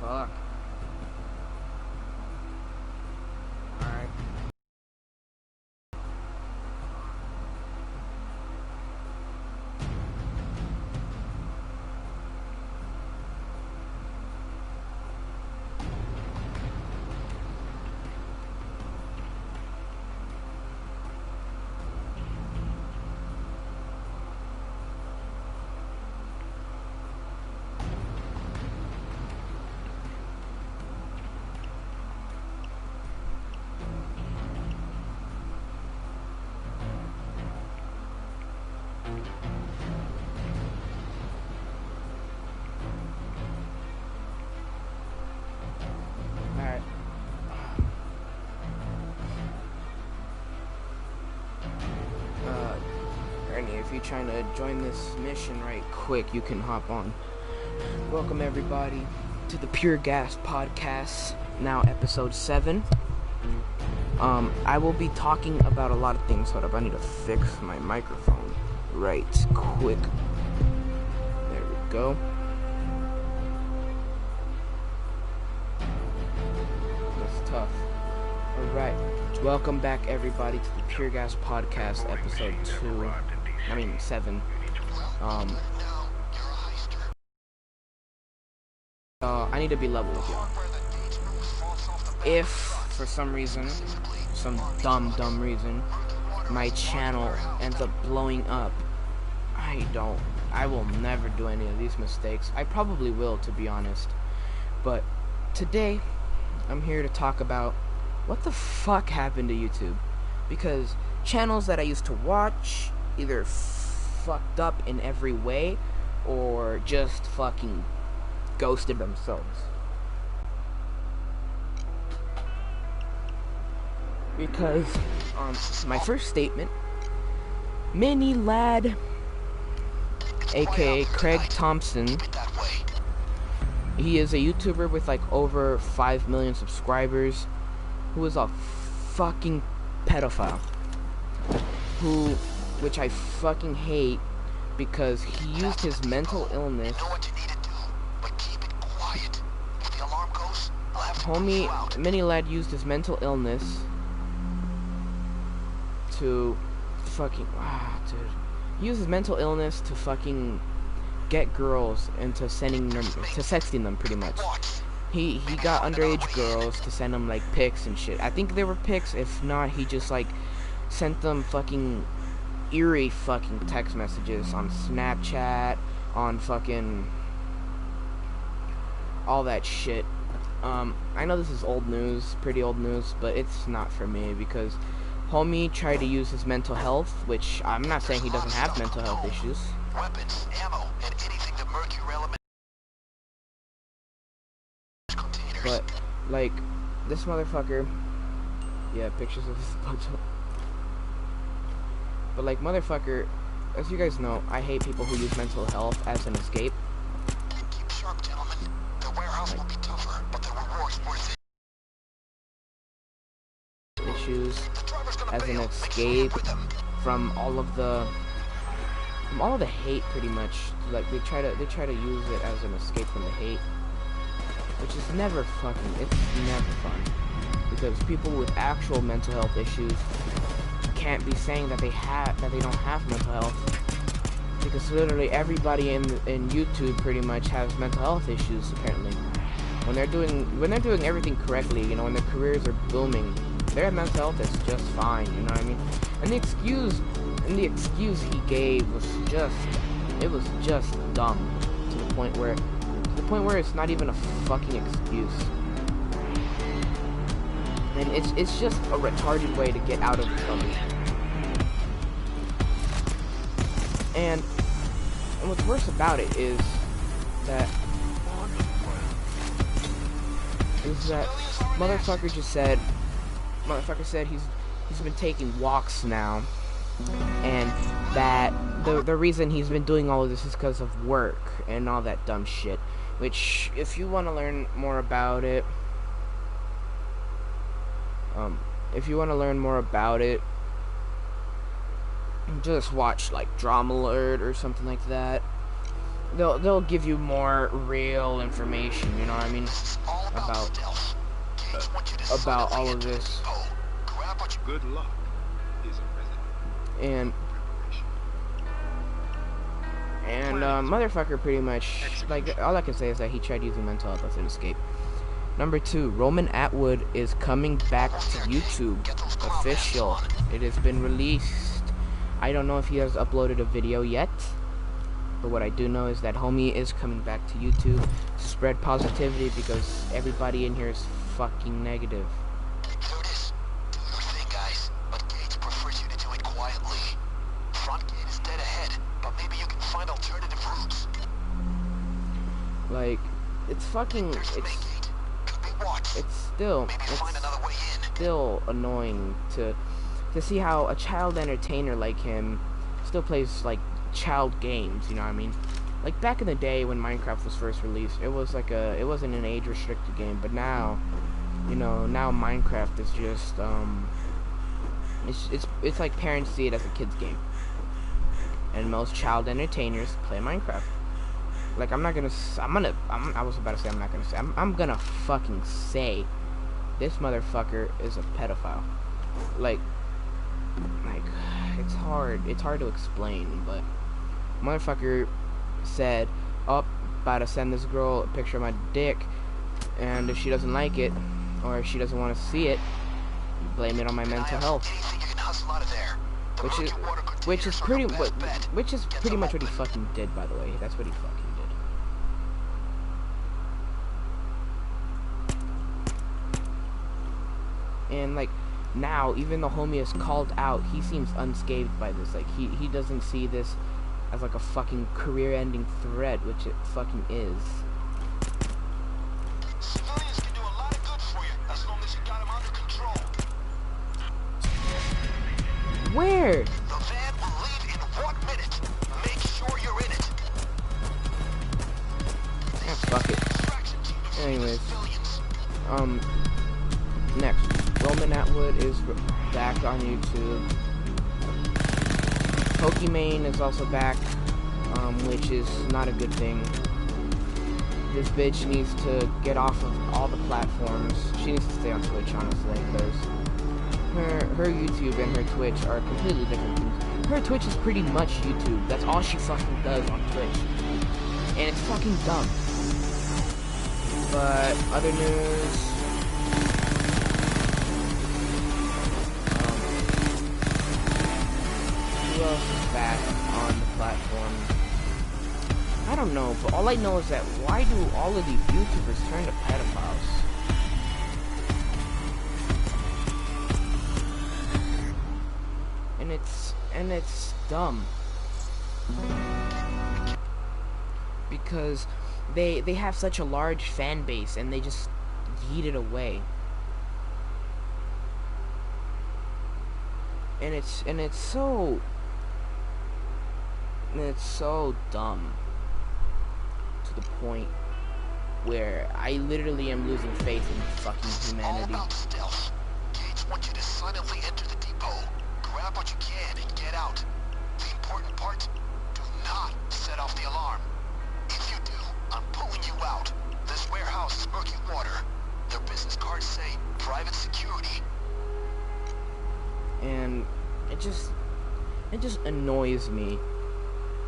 Fuck. Alright. Alright. Ernie, if you're trying to join this mission right quick, you can hop on. Welcome everybody to the Puregass podcast, now episode 7. I will be talking about a lot of things. Hold up, I need to fix my microphone right quick. There we go. That's tough. Alright, welcome back everybody to the Puregass podcast, episode 7. I need to be level with y'all. If, for some reason, some dumb reason, my channel ends up blowing up, I will never do any of these mistakes. I probably will, to be honest. But today, I'm here to talk about what the fuck happened to YouTube. Because channels that I used to watch either fucked up in every way or just fucking ghosted themselves. Because my first statement, Mini Lad, aka Craig Thompson, he is a YouTuber with like over 5 million subscribers, who is a fucking pedophile, which I fucking hate, because he used his mental illness. Homie, Mini Lad used his mental illness to fucking, dude. He used his mental illness to fucking get girls into sexting them, pretty much. He got underage girls to send them like pics and shit. I think they were pics. If not, he just like sent them fucking eerie fucking text messages on Snapchat, on fucking all that shit. I know this is old news, pretty old news, but it's not for me, because homie tried to use his mental health, which I'm not saying he doesn't have mental health issues. Weapons, ammo, and anything the mercury element containers. But like this motherfucker, yeah, pictures of his butt. But like motherfucker, as you guys know, I hate people who use mental health as an escape. Keep sharp, gentlemen. The warehouse will be tougher, but the reward's worth it. Issues as an escape from all of the hate, pretty much. Like they try to use it as an escape from the hate, which is never it's never fun, because people with actual mental health issues can't be saying that they don't have mental health, because literally everybody in YouTube pretty much has mental health issues, apparently. When they're doing everything correctly, you know, when their careers are booming, their mental health is just fine, you know what I mean? And the excuse he gave was just dumb, to the point where it's not even a fucking excuse. And it's just a retarded way to get out of trouble. And what's worse about it is that motherfucker said he's been taking walks now, and that the reason he's been doing all of this is because of work and all that dumb shit. Which, if you want to learn more about it, just watch like Drama Alert or something like that. they'll give you more real information, you know what I mean, This is all about stealth. Gage wants you to about silently all of enter the this. depot. Grab what you Good luck is a resident And preparation. motherfucker pretty much, like, all I can say is that he tried using mental health as an escape. Number 2, Roman Atwood is coming back to YouTube. Official. It has been released. I don't know if he has uploaded a video yet, but what I do know is that homie is coming back to YouTube to spread positivity because everybody in here is fucking negative. Here it is. Do your thing, guys. But Gage prefers you to do it quietly. Front gate is dead ahead, but maybe you can find alternative routes. Like, it's fucking, There's the main gate. Could be watched. it's still, Maybe find another way in. still annoying to see how a child entertainer like him still plays like child games, you know what I mean? Like back in the day when Minecraft was first released, it was like it wasn't an age restricted game, but now, you know, now Minecraft is just it's like parents see it as a kid's game. And most child entertainers play Minecraft. Like I was about to say I'm gonna fucking say this motherfucker is a pedophile. Like it's hard to explain, but motherfucker said, oh, about to send this girl a picture of my dick, and if she doesn't like it or if she doesn't want to see it, blame it on my mental health. Which is pretty much what he fucking did, by the way. That's what he fucking did. And like now, even though homie is called out, he seems unscathed by this. Like he doesn't see this as like a fucking career-ending threat, which it fucking is. Civilians can do a lot of good for you as long as you got them under control. Where? The van will leave in 1 minute. Make sure you're in it. Ah, fuck it. Distraction team to free the Anyways, civilians. next, Roman Atwood is back on YouTube. Pokimane is also back, which is not a good thing. This bitch needs to get off of all the platforms. She needs to stay on Twitch, honestly, because her YouTube and her Twitch are completely different things. Her Twitch is pretty much YouTube. That's all she fucking does on Twitch. And it's fucking dumb. But other news, who else is back on the platform? I don't know, but all I know is that why do all of these YouTubers turn to pedophiles? And it's dumb. Because they have such a large fan base and they just yeet it away. And it's so dumb to the point where I literally am losing faith in fucking humanity. All about stealth. Gage wants you to silently enter the depot. Grab what you can and get out. The important part, do not set off the alarm. If you do, I'm pulling you out. This warehouse is murky water. Their business cards say private security. And it just annoys me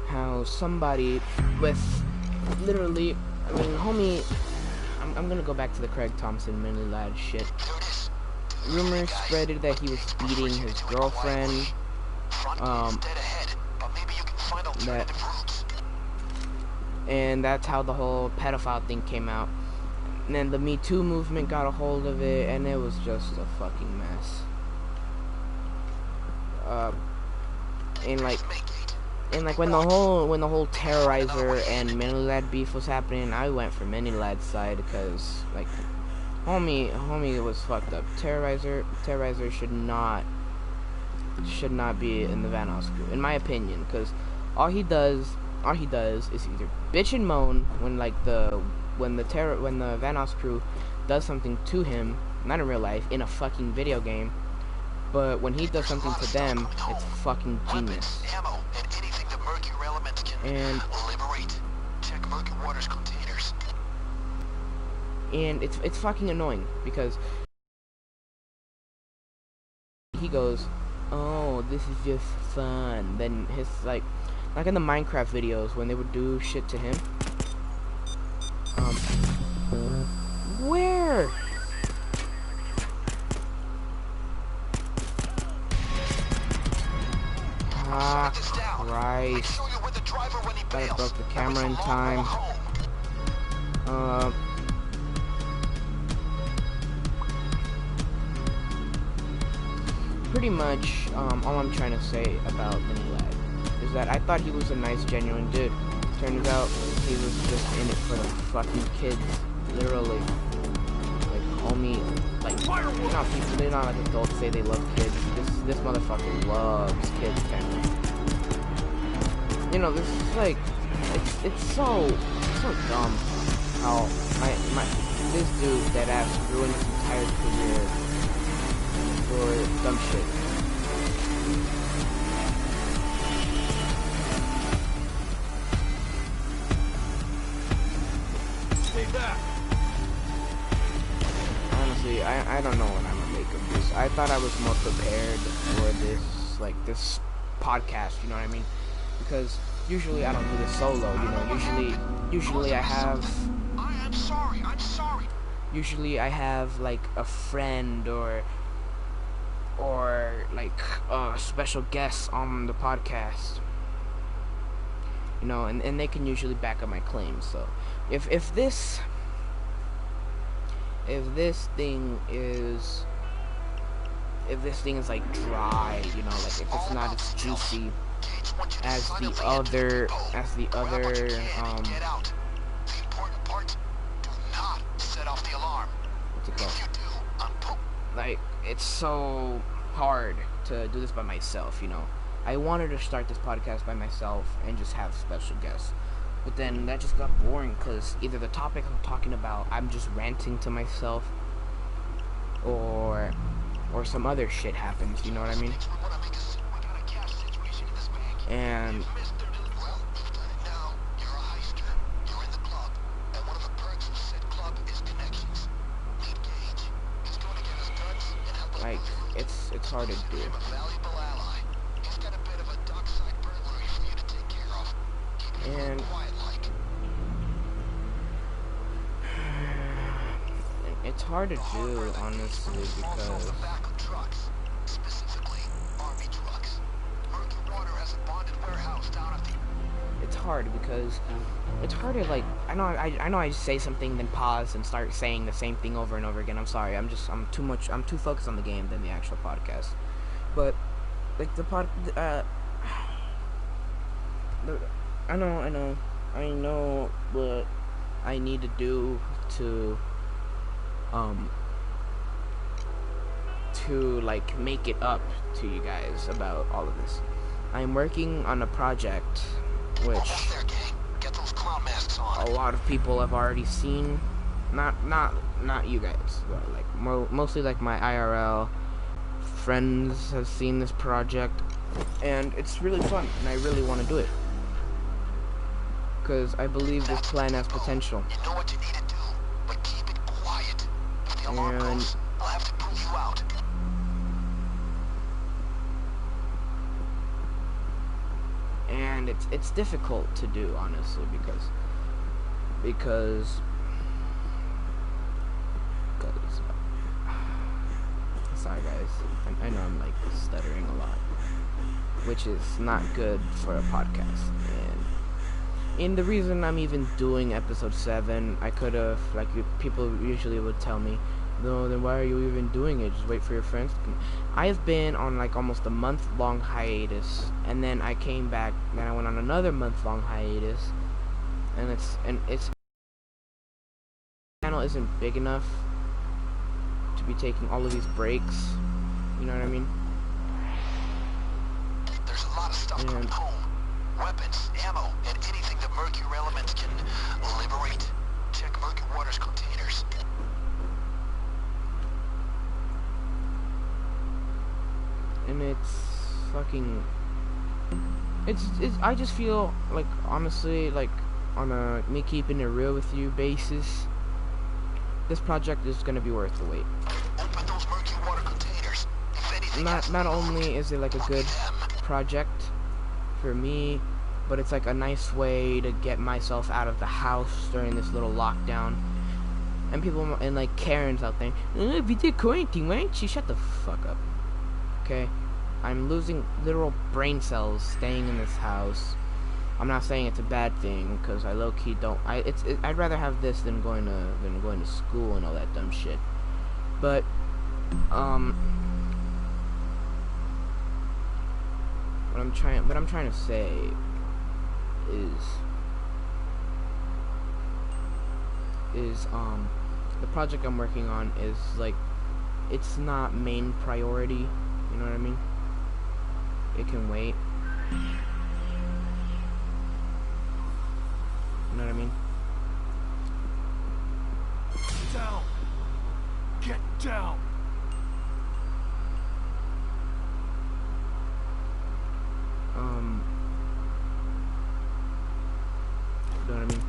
how somebody with literally, I mean, homie, I'm gonna go back to the Craig Thompson mini lad shit. There it is. Rumors spreaded that he was beating his girlfriend. And that's how the whole pedophile thing came out. And then the Me Too movement got a hold of it, and it was just a fucking mess. And like when the whole Terrorizer and Minilad beef was happening, I went for Minilad's side because like homie was fucked up. Terrorizer should not be in the Van House crew, in my opinion, because all he does is either bitch and moan when the Van House crew does something to him, not in real life, in a fucking video game, but when he does something to them, it's fucking genius. And and it's fucking annoying because he goes, "Oh, this is just fun." Then his like in the Minecraft videos when they would do shit to him. Where? Ah, Christ. Thought I broke the camera in time. Pretty much, all I'm trying to say about Minilag is that I thought he was a nice, genuine dude. Turns out he was just in it for the fucking kids, literally. Like, homie, like, you know, people, they're not like adults say they love kids. This motherfucker loves kids, man. You know, this is like, it's so dumb how this dude that ass ruined his entire career for dumb shit. Stay back. Honestly, I don't know what I'm gonna make of this. I thought I was more prepared for this podcast, you know what I mean? Because usually I don't do this solo, you know. Usually I have I'm sorry. usually I have like a friend or like a special guest on the podcast, you know, and they can usually back up my claims. So if this thing is like dry, you know, like if it's not as juicy as the other what's it called? Like, it's so hard to do this by myself, you know. I wanted to start this podcast by myself and just have special guests, but then that just got boring because either the topic I'm talking about, I'm just ranting to myself, or some other shit happens, you know what I mean? And like, it's hard to do. And it's hard to do, honestly, because it's hard to, like, I know I say something then pause and start saying the same thing over and over again. I'm sorry. I'm too focused on the game than the actual podcast. But like I know what I need to do to like make it up to you guys about all of this. I'm working on a project which a lot of people have already seen. Not you guys, but like mostly like my IRL friends have seen this project, and it's really fun, and I really want to do it because I believe this plan has potential. You know what you need to do, but keep it quiet. If the alarm goes, I'll have to pull you out. And it's difficult to do, honestly, because sorry guys, I know I'm like stuttering a lot, which is not good for a podcast. And the reason I'm even doing episode 7, I could have, like, people usually would tell me, no, then why are you even doing it? Just wait for your friends to come. I have been on like almost a month-long hiatus, and then I came back, then I went on another month-long hiatus, and it's channel isn't big enough to be taking all of these breaks, you know what I mean? There's a lot of stuff coming home. Weapons, ammo, and anything the mercury elements can liberate. Check Murky Water's containers. And it's fucking, it's I just feel like, honestly, like on a me keeping it real with you basis, this project is gonna be worth the wait. Open those murky water containers. If anything has Not to be only is it like a good project for me, but it's like a nice way to get myself out of the house during this little lockdown. And people and like Karens out there, video quarantine, why don't you shut the fuck up? Okay, I'm losing literal brain cells staying in this house. I'm not saying it's a bad thing, because I low-key don't. I'd rather have this than going to school and all that dumb shit. But what I'm trying to say is the project I'm working on is like, it's not main priority. You know what I mean? It can wait. You know what I mean? Down. Get down. You know what I mean?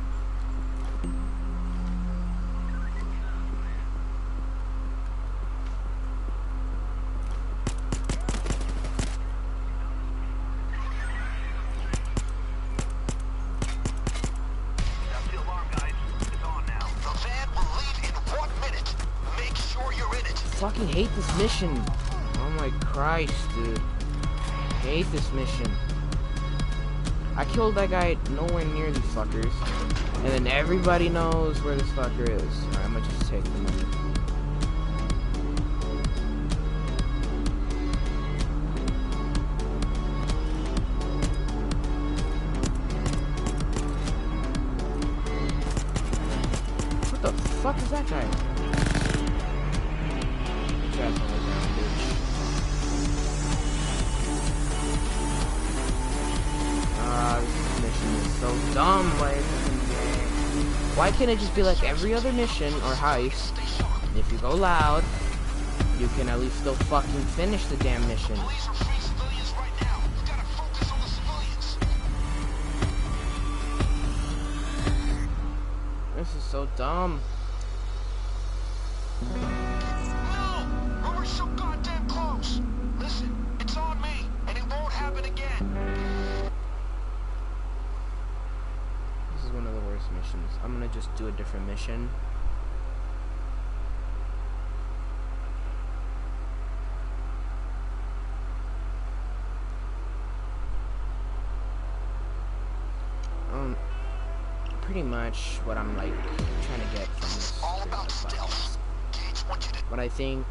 Fucking hate this mission. Oh my Christ, dude. Hate this mission. I killed that guy nowhere near these fuckers. And then everybody knows where this fucker is. Alright, I'm gonna just take the money. What the fuck is that guy? This mission is so dumb. Why can't it just be like every other mission or heist? If you go loud, you can at least still fucking finish the damn mission. This is so dumb. Missions. I'm gonna just do a different mission. Pretty much what I'm like trying to get from this. What I think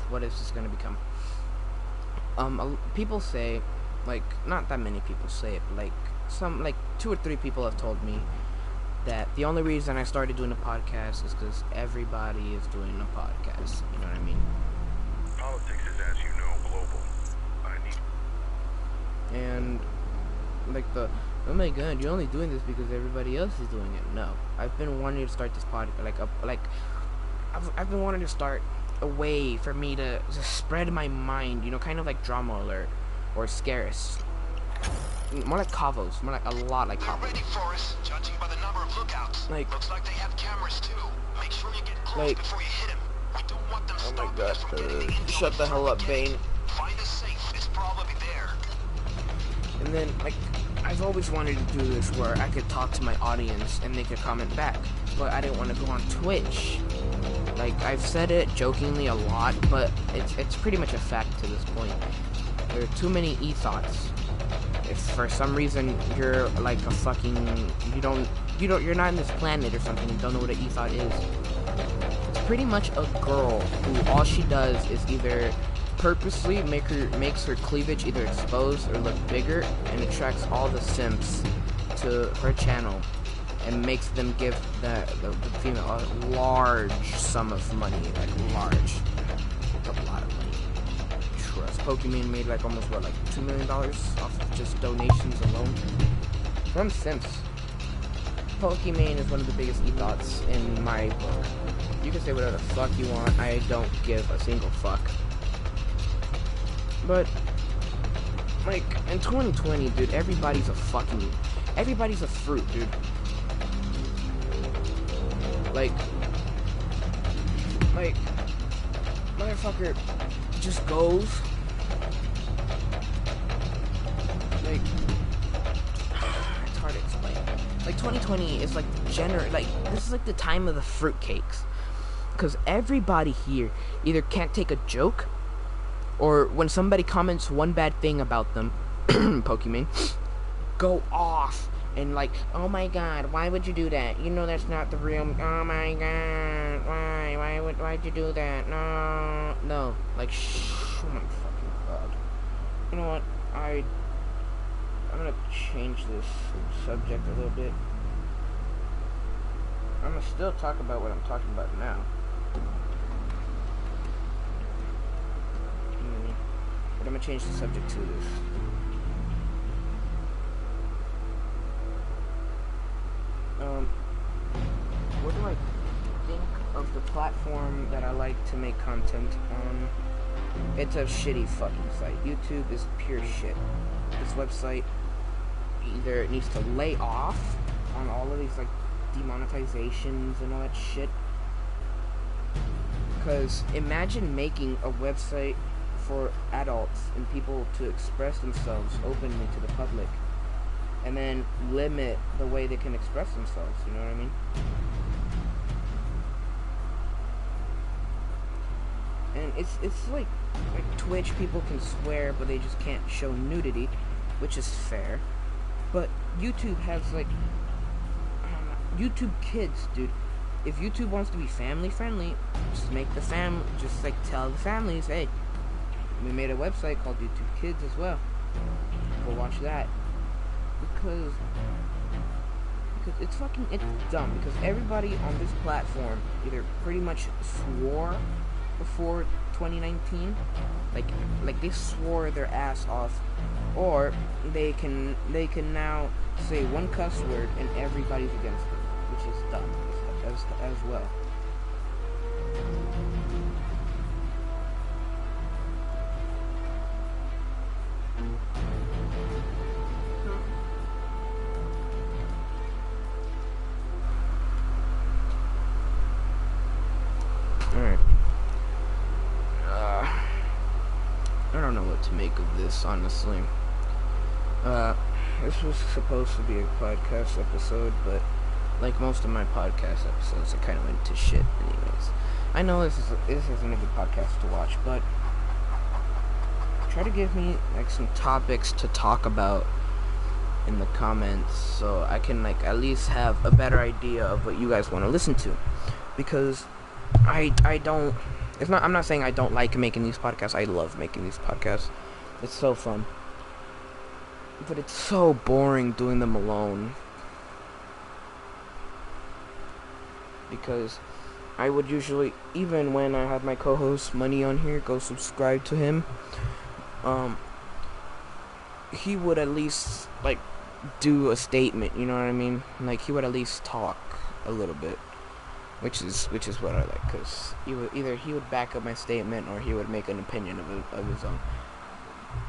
what is this gonna become? People say, like, not that many people say it, but like some, like 2 or 3 people have told me that the only reason I started doing a podcast is because everybody is doing a podcast. You know what I mean? Politics is, as you know, global. And like oh my god, you're only doing this because everybody else is doing it. No, I've been wanting to start this podcast. I've been wanting to start a way for me to spread my mind. You know, kind of like Drama Alert or Scarce. More like Cavos, more like a lot like Cavos. Ready for us, judging by the number of lookouts. Like, looks like they have cameras too. Make sure you get close before you hit him. We don't want them stopping us from getting the info. Shut the hell up, Bane. Find a safe. It's probably there. And then, like, I've always wanted to do this where I could talk to my audience and they could comment back, but I didn't want to go on Twitch. Like, I've said it jokingly a lot, but it's pretty much a fact to this point. There are too many e-thoughts. If for some reason you're like a fucking, you're not in this planet or something and don't know what an e-thought is, it's pretty much a girl who all she does is either purposely makes her cleavage either exposed or look bigger and attracts all the simps to her channel and makes them give the female a large sum of money, like large, a lot of money. Trust. Pokemon made like almost what, like $2 million off of just donations alone from simps. Pokemon is one of the biggest e-thoughts in my book. You can say whatever the fuck you want. I don't give a single fuck. But like in 2020, dude, everybody's a fruit, dude. Like like, motherfucker just goes, like, it's hard to explain. Like, 2020 is like this is like the time of the fruitcakes, because everybody here either can't take a joke, or when somebody comments one bad thing about them, Pokemon, go off and like, oh my god, why would you do that? You know that's not the real. Oh my god, why'd you do that? No, like, oh my fucking god. You know what? I'm gonna change this subject a little bit. I'm gonna still talk about what I'm talking about now. But I'm gonna change the subject to this. What do I think of the platform that I like to make content on? It's a shitty fucking site. YouTube is pure shit. This website either it needs to lay off on all of these like demonetizations and all that shit. Because imagine making a website for adults and people to express themselves openly to the public, and then limit the way they can express themselves, you know what I mean? And it's like Twitch, people can swear, but they just can't show nudity, which is fair. But YouTube has like, YouTube Kids, dude. If YouTube wants to be family friendly, just like tell the families, hey, we made a website called YouTube Kids as well. Go watch that. Because it's dumb, because everybody on this platform either pretty much swore before 2019, like they swore their ass off, or they can now say one cuss word and everybody's against it, which is dumb as well. Alright. I don't know what to make of this, honestly. This was supposed to be a podcast episode, but like most of my podcast episodes, it kind of went to shit anyways. I know this isn't a good podcast to watch, but try to give me like some topics to talk about in the comments, so I can like at least have a better idea of what you guys want to listen to. Because I'm not saying I don't like making these podcasts. I love making these podcasts. It's so fun. But it's so boring doing them alone. Because I would usually, even when I had my co-host Money on here, go subscribe to him. He would at least like do a statement, you know what I mean? Like he would at least talk a little bit. Which is what I like, because either he would back up my statement or he would make an opinion of his own.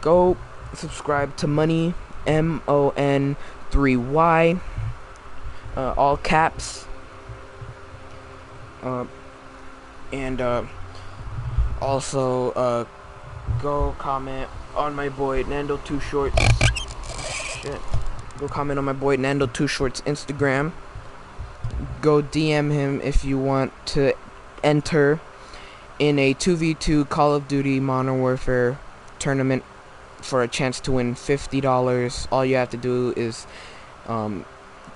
Go subscribe to Money, MON3Y, all caps, and also go comment on my boy Nando Too Shorts. Shit. Go comment on my boy Nando Too Shorts Instagram. Go DM him if you want to enter in a 2v2 Call of Duty Modern Warfare tournament for a chance to win $50. All you have to do is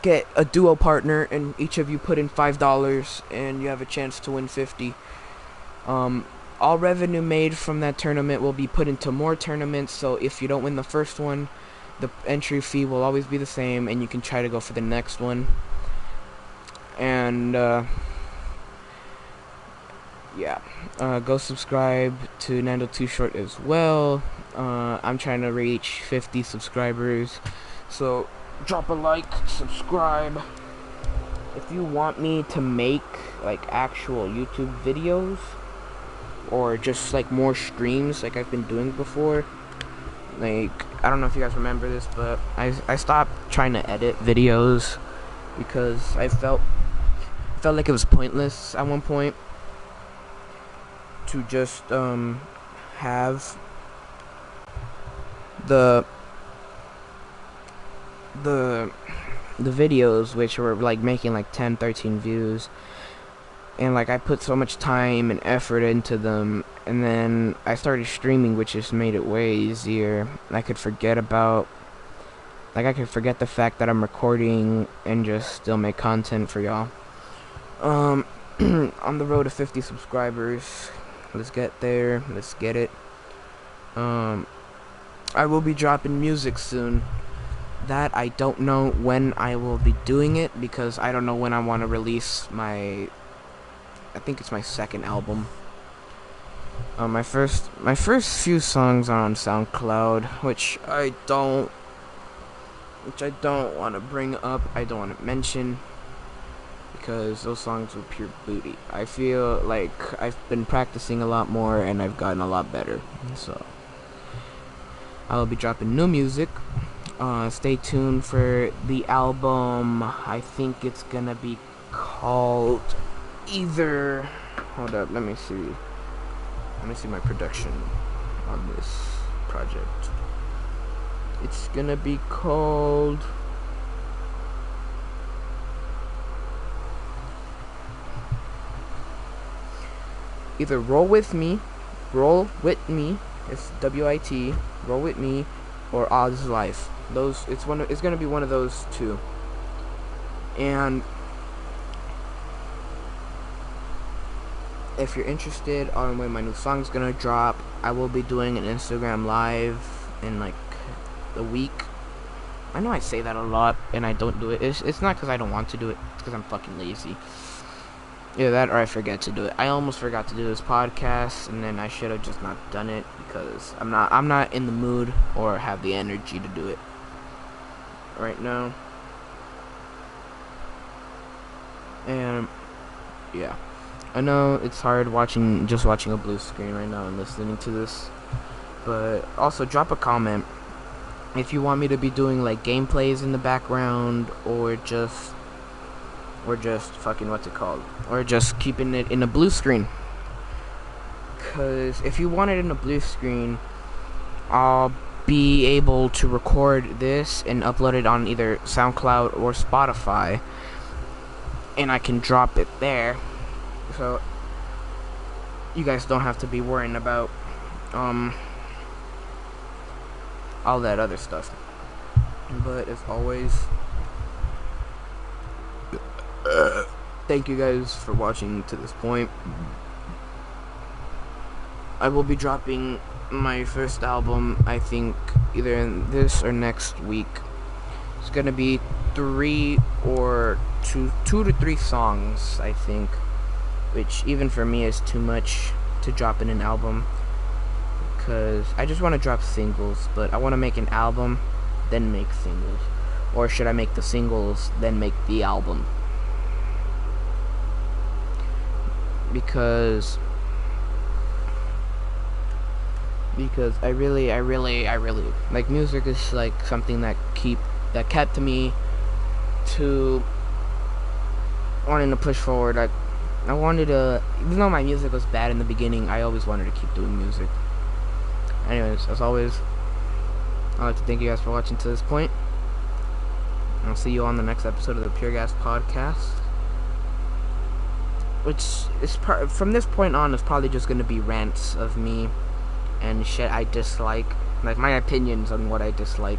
get a duo partner, and each of you put in $5, and you have a chance to win $50. All revenue made from that tournament will be put into more tournaments, so if you don't win the first one, the entry fee will always be the same, and you can try to go for the next one. And yeah, go subscribe to Nando Too Short as well. I'm trying to reach 50 subscribers, so drop a like, subscribe. If you want me to make like actual YouTube videos, or just like more streams like I've been doing before, like I don't know if you guys remember this, but I stopped trying to edit videos because I felt like it was pointless at one point. to just have the videos, which were like making like 10, 13 views, and like I put so much time and effort into them, and then I started streaming, which just made it way easier. I could forget the fact that I'm recording and just still make content for y'all. On the road to 50 subscribers. Let's get there. Let's get it. I will be dropping music soon. That I don't know when I will be doing it, because I don't know when I want to release my, I think it's my second album. My first few songs are on SoundCloud, which I don't want to bring up. I don't want to mention, because those songs were pure booty. I feel like I've been practicing a lot more and I've gotten a lot better. So I will be dropping new music. Stay tuned for the album. I think it's gonna be called either, hold up, let me see my production on this project. It's gonna be called either Roll With Me, it's WIT, Roll With Me, or ODDZ Life. It's gonna be one of those two. And if you're interested on when my new song's gonna drop, I will be doing an Instagram live in like a week. I know I say that a lot and I don't do it. It's not because I don't want to do it, it's because I'm fucking lazy. Either that or I forget to do it. I almost forgot to do this podcast, and then I should have just not done it because I'm not in the mood or have the energy to do it right now. And yeah, I know it's hard just watching a blue screen right now and listening to this, but also drop a comment if you want me to be doing like gameplays in the background, or just fucking or just keeping it in a blue screen. Cause if you want it in a blue screen, I'll be able to record this and upload it on either SoundCloud or Spotify, and I can drop it there, so you guys don't have to be worrying about all that other stuff. But as always, thank you guys for watching to this point. I will be dropping my first album, I think, either in this or next week. It's gonna be 2 to 3 songs, I think, which even for me is too much to drop in an album, because I just want to drop singles, but I want to make an album, then make singles. Or should I make the singles, then make the album? Because I really like music. Is like something that kept me to wanting to push forward. I wanted to, even though my music was bad in the beginning, I always wanted to keep doing music. Anyways, as always, I'd like to thank you guys for watching to this point. I'll see you on the next episode of the Puregass podcast, which is from this point on is probably just gonna be rants of me and shit I dislike, like my opinions on what I dislike.